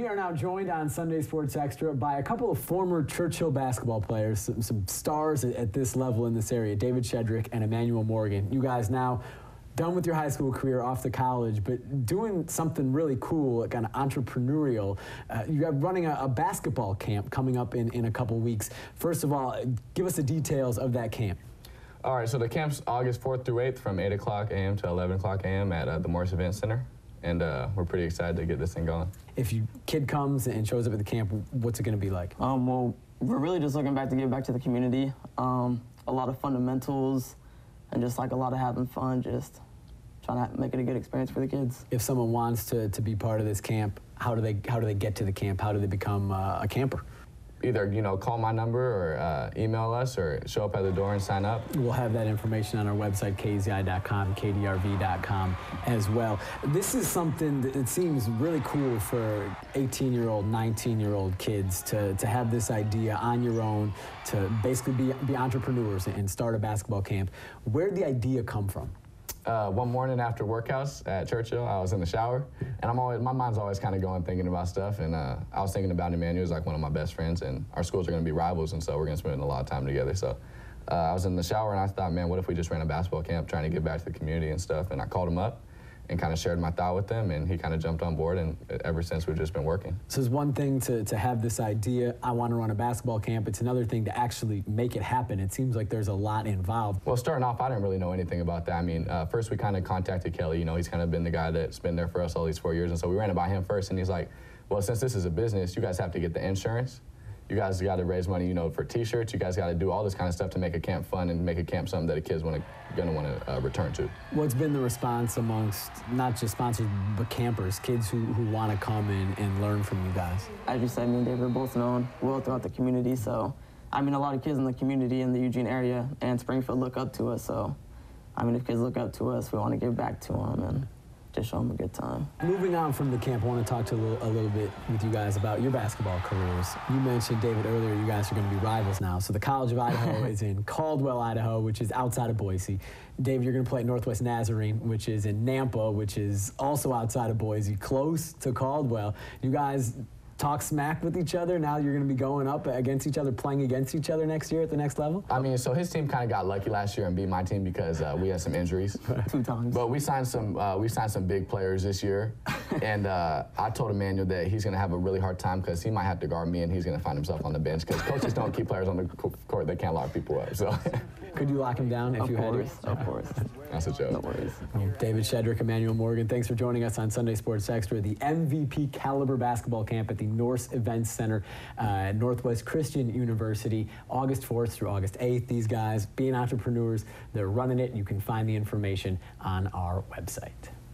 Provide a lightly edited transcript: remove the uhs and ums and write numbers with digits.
We are now joined on Sunday Sports Extra by a couple of former Churchill basketball players, some stars at this level in this area, David Shedrick and Emanuel Morgan. You guys now done with your high school career, off to college, but doing something really cool, kind of entrepreneurial. You have running a basketball camp coming up in a couple weeks. First of all, give us the details of that camp. All right, so the camp's August 4th through 8th from 8 o'clock a.m. to 11 o'clock a.m. at the Morris Event Center. And we're pretty excited to get this thing going. If your kid comes and shows up at the camp, what's it going to be like? Well, we're really just looking to give back to the community. A lot of fundamentals and just like a lot of having fun, just trying to make it a good experience for the kids. If someone wants to be part of this camp, how do they get to the camp? How do they become a camper? Either, call my number or email us or show up at the door and sign up. We'll have that information on our website, KEZI.com, KDRV.com as well. This is something that it seems really cool for 18-year-old, 19-year-old kids to have this idea on your own, to basically be entrepreneurs and start a basketball camp. Where did the idea come from? One morning after workouts at Churchill, I was in the shower, and my mind's always kind of going thinking about stuff, and I was thinking about Emanuel. He's like one of my best friends, and our schools are going to be rivals, and so we're going to spend a lot of time together. So I was in the shower, and I thought, man, what if we just ran a basketball camp trying to give back to the community and stuff, and I called him up and kind of shared my thought with him, and he kind of jumped on board, and ever since we've just been working. So it's one thing to have this idea, I want to run a basketball camp. It's another thing to actually make it happen. It seems like there's a lot involved. Well, starting off, I didn't really know anything about that. I mean, first we kind of contacted Kelly. He's kind of been the guy that's been there for us all these 4 years, and so we ran it by him first, and he's like, well, since this is a business, you guys have to get the insurance. You guys got to raise money, for T-shirts. You guys got to do all this kind of stuff to make a camp fun and make a camp something that the kids going to want to return to. What's been the response amongst not just sponsors, but campers, kids who want to come and learn from you guys? As you said, me and David are both known well throughout the community, so a lot of kids in the community in the Eugene area and Springfield look up to us. So, if kids look up to us, we want to give back to them and just show them a good time. Moving on from the camp, I want to talk to a little bit with you guys about your basketball careers. You mentioned, David, earlier you guys are going to be rivals now. So the College of Idaho is in Caldwell, Idaho, which is outside of Boise. David, you're going to play at Northwest Nazarene, which is in Nampa, which is also outside of Boise, close to Caldwell. You guys talk smack with each other. Now you're going to be going up against each other, playing against each other next year at the next level? So his team kind of got lucky last year and beat my team because we had some injuries. 2 times. But we signed some big players this year, and I told Emanuel that he's going to have a really hard time because he might have to guard me and he's going to find himself on the bench because coaches don't keep players on the court. They can't lock people up. So. Could you lock him down if you had to? Of course. That's a joke. No worries. David Shedrick, Emanuel Morgan, thanks for joining us on Sunday Sports Extra, the MVP caliber basketball camp at the Norse Events Center at Northwest Christian University, August 4th through August 8th. These guys, being entrepreneurs, they're running it. You can find the information on our website.